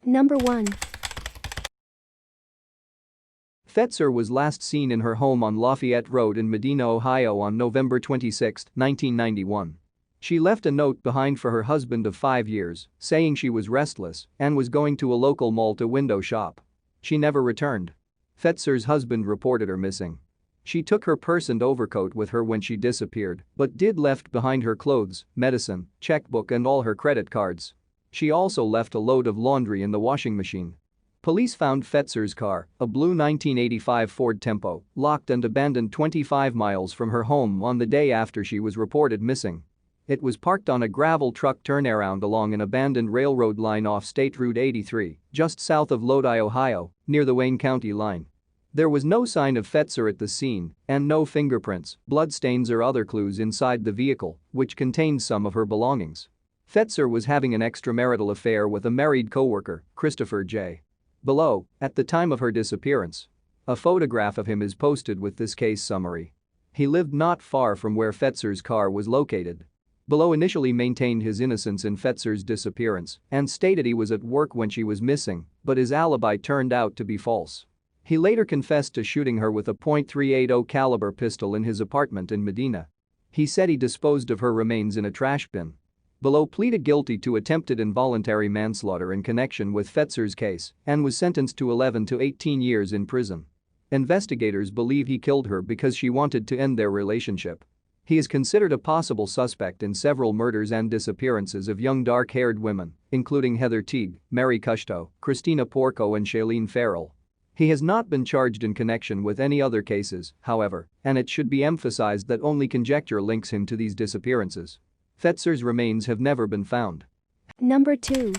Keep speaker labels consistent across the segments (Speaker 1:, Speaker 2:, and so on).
Speaker 1: Number 1.
Speaker 2: Fetzer was last seen in her home on Lafayette Road in Medina, Ohio on November 26, 1991. She left a note behind for her husband of 5 years, saying she was restless and was going to a local mall to window shop. She never returned. Fetzer's husband reported her missing. She took her purse and overcoat with her when she disappeared, but did left behind her clothes, medicine, checkbook and all her credit cards. She also left a load of laundry in the washing machine. Police found Fetzer's car, a blue 1985 Ford Tempo, locked and abandoned 25 miles from her home on the day after she was reported missing. It was parked on a gravel truck turnaround along an abandoned railroad line off State Route 83, just south of Lodi, Ohio, near the Wayne County line. There was no sign of Fetzer at the scene and no fingerprints, bloodstains or other clues inside the vehicle, which contained some of her belongings. Fetzer was having an extramarital affair with a married co-worker, Christopher J. Below, at the time of her disappearance. A photograph of him is posted with this case summary. He lived not far from where Fetzer's car was located. Below initially maintained his innocence in Fetzer's disappearance and stated he was at work when she was missing, but his alibi turned out to be false. He later confessed to shooting her with a .380 caliber pistol in his apartment in Medina. He said he disposed of her remains in a trash bin. Below pleaded guilty to attempted involuntary manslaughter in connection with Fetzer's case and was sentenced to 11 to 18 years in prison. Investigators believe he killed her because she wanted to end their relationship. He is considered a possible suspect in several murders and disappearances of young dark-haired women, including Heather Teague, Mary Kushto, Kristina Porco and Shaylene Farrell. He has not been charged in connection with any other cases, however, and it should be emphasized that only conjecture links him to these disappearances. Fetzer's remains have never been found.
Speaker 1: Number 2.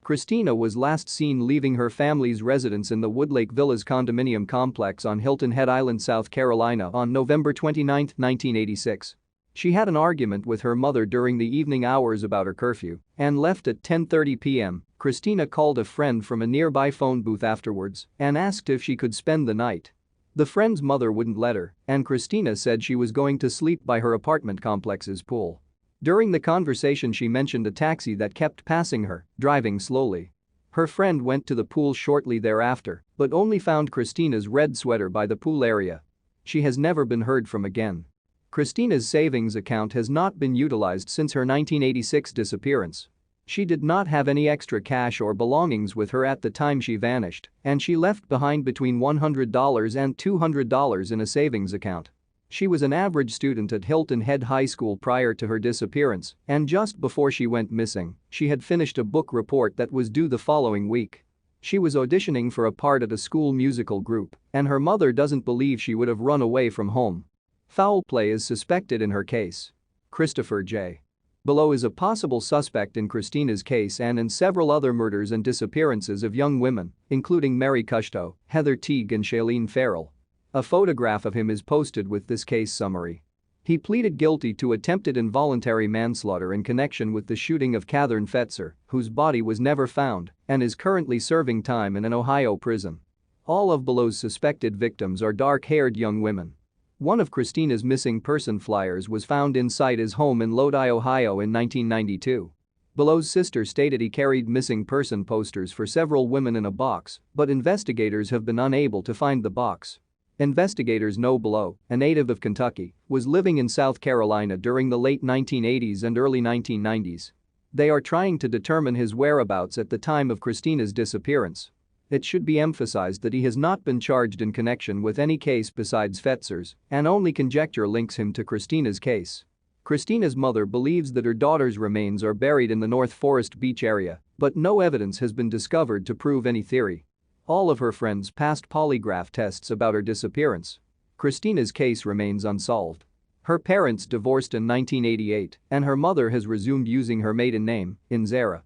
Speaker 2: Kristina was last seen leaving her family's residence in the Woodlake Villas condominium complex on Hilton Head Island, South Carolina on November 29, 1986. She had an argument with her mother during the evening hours about her curfew and left at 10:30 p.m. Kristina called a friend from a nearby phone booth afterwards and asked if she could spend the night. The friend's mother wouldn't let her, and Kristina said she was going to sleep by her apartment complex's pool. During the conversation she mentioned a taxi that kept passing her, driving slowly. Her friend went to the pool shortly thereafter, but only found Kristina's red sweater by the pool area. She has never been heard from again. Kristina's savings account has not been utilized since her 1986 disappearance. She did not have any extra cash or belongings with her at the time she vanished, and she left behind between $100 and $200 in a savings account. She was an average student at Hilton Head High School prior to her disappearance, and just before she went missing, she had finished a book report that was due the following week. She was auditioning for a part at a school musical group, and her mother doesn't believe she would have run away from home. Foul play is suspected in her case. Christopher J. Below is a possible suspect in Kristina's case and in several other murders and disappearances of young women, including Mary Kushto, Heather Teague and Shaylene Farrell. A photograph of him is posted with this case summary. He pleaded guilty to attempted involuntary manslaughter in connection with the shooting of Catherine Fetzer, whose body was never found, and is currently serving time in an Ohio prison. All of Below's suspected victims are dark-haired young women. One of Kristina's missing person flyers was found inside his home in Lodi, Ohio in 1992. Below's sister stated he carried missing person posters for several women in a box, but investigators have been unable to find the box. Investigators know Below, a native of Kentucky, was living in South Carolina during the late 1980s and early 1990s. They are trying to determine his whereabouts at the time of Kristina's disappearance. It should be emphasized that he has not been charged in connection with any case besides Fetzer's, and only conjecture links him to Kristina's case. Kristina's mother believes that her daughter's remains are buried in the North Forest Beach area, but no evidence has been discovered to prove any theory. All of her friends passed polygraph tests about her disappearance. Kristina's case remains unsolved. Her parents divorced in 1988, and her mother has resumed using her maiden name, Inzera.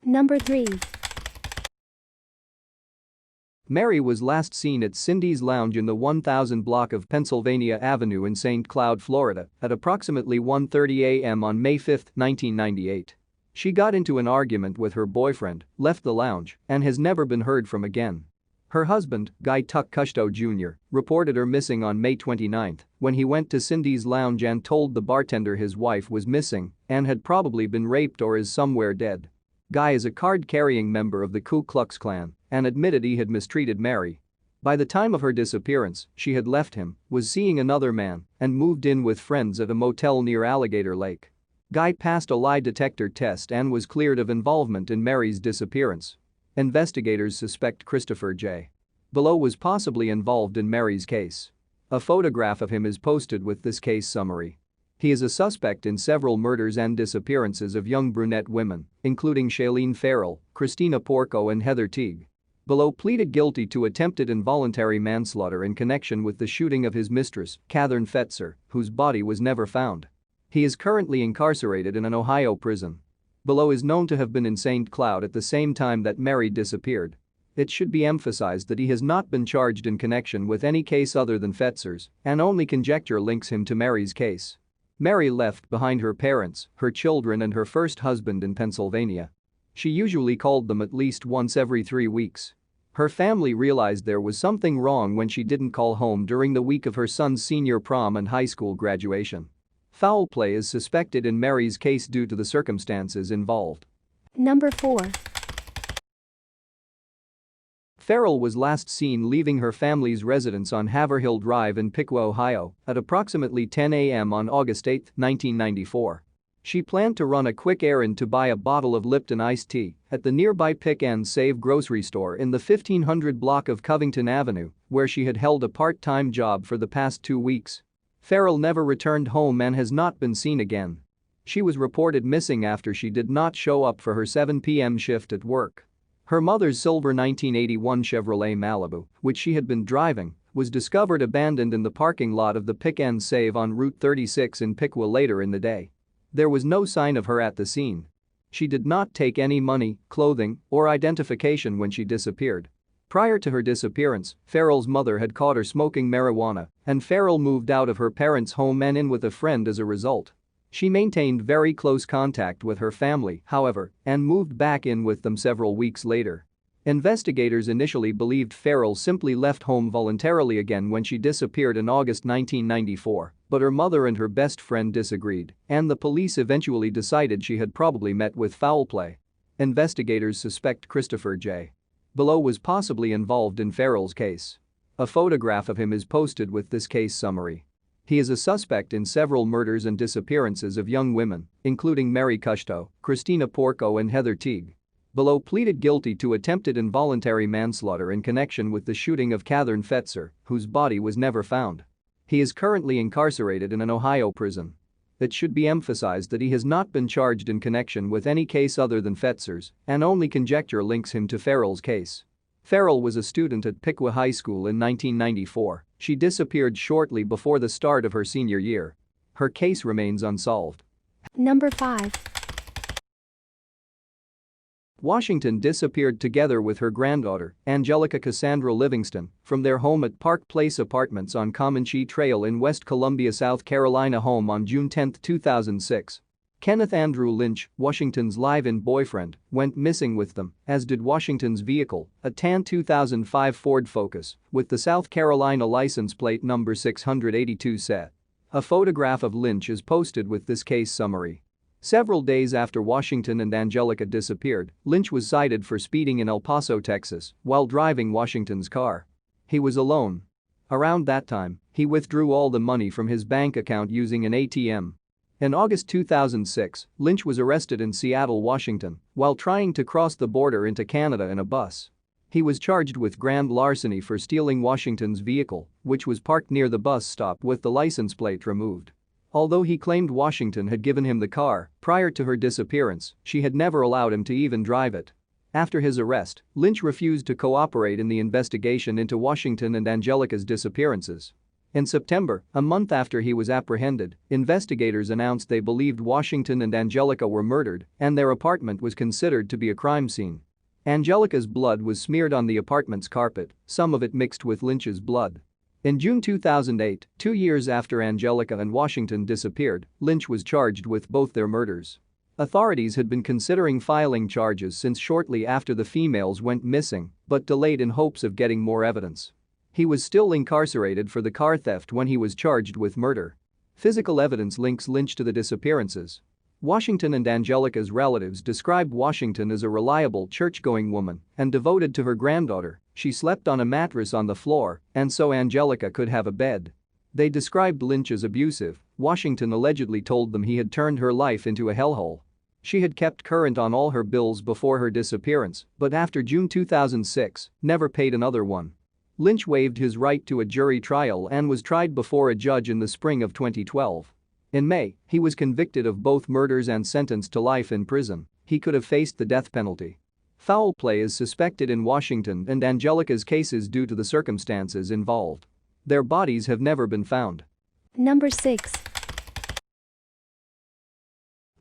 Speaker 1: Number 3.
Speaker 2: Mary was last seen at Cindy's Lounge in the 1000 block of Pennsylvania Avenue in St. Cloud, Florida, at approximately 1:30 a.m. on May 5, 1998. She got into an argument with her boyfriend, left the lounge, and has never been heard from again. Her husband, Guy Tuck Kushto Jr., reported her missing on May 29 when he went to Cindy's Lounge and told the bartender his wife was missing and had probably been raped or is somewhere dead. Guy is a card-carrying member of the Ku Klux Klan and admitted he had mistreated Mary. By the time of her disappearance, she had left him, was seeing another man, and moved in with friends at a motel near Alligator Lake. Guy passed a lie detector test and was cleared of involvement in Mary's disappearance. Investigators suspect Christopher J. Below was possibly involved in Mary's case. A photograph of him is posted with this case summary. He is a suspect in several murders and disappearances of young brunette women, including Shaylene Farrell, Kristina Porco and Heather Teague. Below pleaded guilty to attempted involuntary manslaughter in connection with the shooting of his mistress, Catherine Fetzer, whose body was never found. He is currently incarcerated in an Ohio prison. Below is known to have been in St. Cloud at the same time that Mary disappeared. It should be emphasized that he has not been charged in connection with any case other than Fetzer's, and only conjecture links him to Mary's case. Mary left behind her parents, her children and her first husband in Pennsylvania. She usually called them at least once every 3 weeks. Her family realized there was something wrong when she didn't call home during the week of her son's senior prom and high school graduation. Foul play is suspected in Mary's case due to the circumstances involved.
Speaker 1: Number 4.
Speaker 2: Farrell was last seen leaving her family's residence on Haverhill Drive in Piqua, Ohio, at approximately 10 a.m. on August 8, 1994. She planned to run a quick errand to buy a bottle of Lipton iced tea at the nearby Pick and Save grocery store in the 1500 block of Covington Avenue, where she had held a part-time job for the past 2 weeks. Farrell never returned home and has not been seen again. She was reported missing after she did not show up for her 7 p.m. shift at work. Her mother's silver 1981 Chevrolet Malibu, which she had been driving, was discovered abandoned in the parking lot of the Pick and Save on Route 36 in Piqua later in the day. There was no sign of her at the scene. She did not take any money, clothing, or identification when she disappeared. Prior to her disappearance, Farrell's mother had caught her smoking marijuana, and Farrell moved out of her parents' home and in with a friend as a result. She maintained very close contact with her family, however, and moved back in with them several weeks later. Investigators initially believed Farrell simply left home voluntarily again when she disappeared in August 1994, but her mother and her best friend disagreed, and the police eventually decided she had probably met with foul play. Investigators suspect Christopher J. Below was possibly involved in Farrell's case. A photograph of him is posted with this case summary. He is a suspect in several murders and disappearances of young women, including Mary Kushto, Kristina Porco and Heather Teague. Below pleaded guilty to attempted involuntary manslaughter in connection with the shooting of Catherine Fetzer, whose body was never found. He is currently incarcerated in an Ohio prison. It should be emphasized that he has not been charged in connection with any case other than Fetzer's, and only conjecture links him to Farrell's case. Farrell was a student at Piqua High School in 1994. She disappeared shortly before the start of her senior year. Her case remains unsolved.
Speaker 1: Number 5.
Speaker 2: Washington disappeared together with her granddaughter, Angelica Cassandra Livingston, from their home at Park Place Apartments on Comanche Trail in West Columbia, South Carolina home on June 10, 2006. Kenneth Andrew Lynch, Washington's live-in boyfriend, went missing with them, as did Washington's vehicle, a tan 2005 Ford Focus, with the South Carolina license plate number 682 set. A photograph of Lynch is posted with this case summary. Several days after Washington and Angelica disappeared, Lynch was cited for speeding in El Paso, Texas, while driving Washington's car. He was alone. Around that time, he withdrew all the money from his bank account using an ATM. In August 2006, Lynch was arrested in Seattle, Washington, while trying to cross the border into Canada in a bus. He was charged with grand larceny for stealing Washington's vehicle, which was parked near the bus stop with the license plate removed. Although he claimed Washington had given him the car prior to her disappearance, she had never allowed him to even drive it. After his arrest, Lynch refused to cooperate in the investigation into Washington and Angelica's disappearances. In September, a month after he was apprehended, investigators announced they believed Washington and Angelica were murdered, and their apartment was considered to be a crime scene. Angelica's blood was smeared on the apartment's carpet, some of it mixed with Lynch's blood. In June 2008, 2 years after Angelica and Washington disappeared, Lynch was charged with both their murders. Authorities had been considering filing charges since shortly after the females went missing, but delayed in hopes of getting more evidence. He was still incarcerated for the car theft when he was charged with murder. Physical evidence links Lynch to the disappearances. Washington and Angelica's relatives described Washington as a reliable church-going woman and devoted to her granddaughter. She slept on a mattress on the floor, and so Angelica could have a bed. They described Lynch as abusive. Washington allegedly told them he had turned her life into a hellhole. She had kept current on all her bills before her disappearance, but after June 2006, never paid another one. Lynch waived his right to a jury trial and was tried before a judge in the spring of 2012. In May, he was convicted of both murders and sentenced to life in prison. He could have faced the death penalty. Foul play is suspected in Washington and Angelica's cases due to the circumstances involved. Their bodies have never been found.
Speaker 1: Number 6.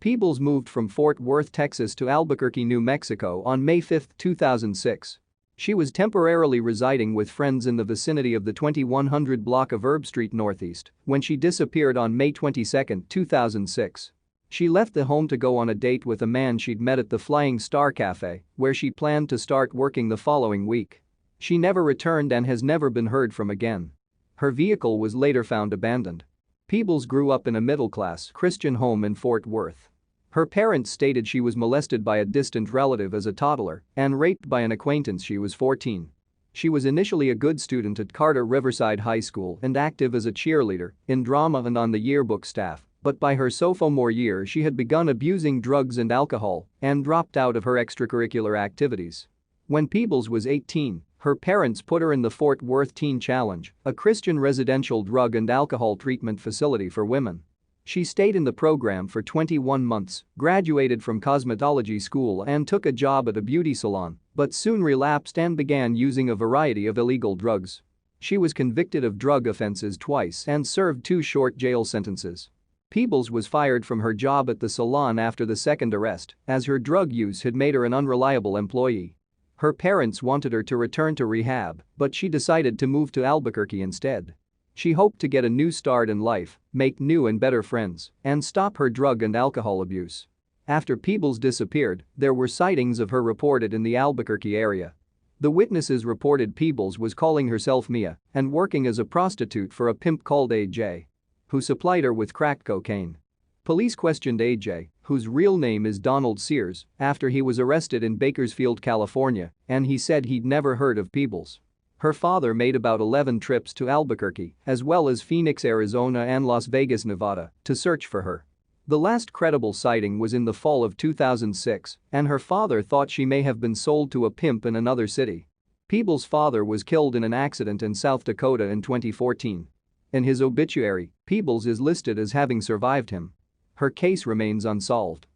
Speaker 2: Peebles moved from Fort Worth, Texas to Albuquerque, New Mexico on May 5, 2006. She was temporarily residing with friends in the vicinity of the 2100 block of Herb Street Northeast when she disappeared on May 22, 2006. She left the home to go on a date with a man she'd met at the Flying Star Cafe, where she planned to start working the following week. She never returned and has never been heard from again. Her vehicle was later found abandoned. Peebles grew up in a middle-class Christian home in Fort Worth. Her parents stated she was molested by a distant relative as a toddler and raped by an acquaintance she was 14. She was initially a good student at Carter Riverside High School and active as a cheerleader, in drama and on the yearbook staff, but by her sophomore year she had begun abusing drugs and alcohol and dropped out of her extracurricular activities. When Peebles was 18, her parents put her in the Fort Worth Teen Challenge, a Christian residential drug and alcohol treatment facility for women. She stayed in the program for 21 months, graduated from cosmetology school and took a job at a beauty salon, but soon relapsed and began using a variety of illegal drugs. She was convicted of drug offenses twice and served 2 short jail sentences. Peebles was fired from her job at the salon after the second arrest, as her drug use had made her an unreliable employee. Her parents wanted her to return to rehab, but she decided to move to Albuquerque instead. She hoped to get a new start in life, make new and better friends, and stop her drug and alcohol abuse. After Peebles disappeared, there were sightings of her reported in the Albuquerque area. The witnesses reported Peebles was calling herself Mia and working as a prostitute for a pimp called AJ, who supplied her with crack cocaine. Police questioned AJ, whose real name is Donald Sears, after he was arrested in Bakersfield, California, and he said he'd never heard of Peebles. Her father made about 11 trips to Albuquerque, as well as Phoenix, Arizona and Las Vegas, Nevada, to search for her. The last credible sighting was in the fall of 2006, and her father thought she may have been sold to a pimp in another city. Peebles' father was killed in an accident in South Dakota in 2014. In his obituary, Peebles is listed as having survived him. Her case remains unsolved.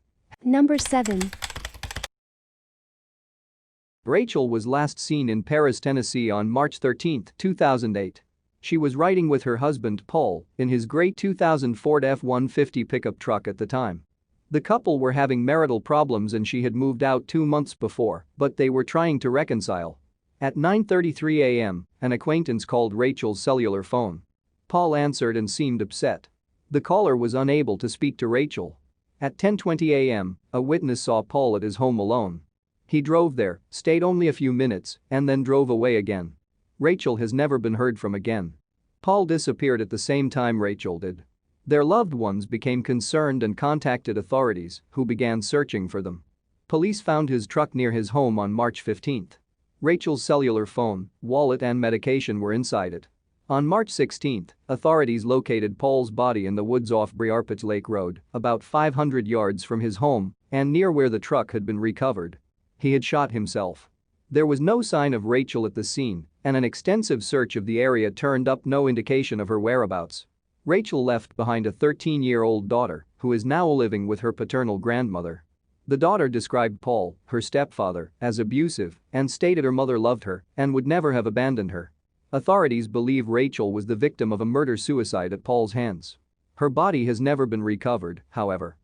Speaker 1: Number 7.
Speaker 2: Rachelle was last seen in Paris, Tennessee on March 13, 2008. She was riding with her husband Paul in his gray 2000 Ford F-150 pickup truck at the time. The couple were having marital problems and she had moved out 2 months before, but they were trying to reconcile. At 9:33 a.m., an acquaintance called Rachel's cellular phone. Paul answered and seemed upset. The caller was unable to speak to Rachelle. At 10:20 a.m., a witness saw Paul at his home alone. He drove there, stayed only a few minutes, and then drove away again. Rachelle has never been heard from again. Paul disappeared at the same time Rachelle did. Their loved ones became concerned and contacted authorities, who began searching for them. Police found his truck near his home on March 15. Rachelle's cellular phone, wallet and medication were inside it. On March 16, authorities located Paul's body in the woods off Briarpatch Lake Road, about 500 yards from his home and near where the truck had been recovered. He had shot himself. There was no sign of Rachelle at the scene, and an extensive search of the area turned up no indication of her whereabouts. Rachelle left behind a 13-year-old daughter, who is now living with her paternal grandmother. The daughter described Paul, her stepfather, as abusive and stated her mother loved her and would never have abandoned her. Authorities believe Rachelle was the victim of a murder-suicide at Paul's hands. Her body has never been recovered, however.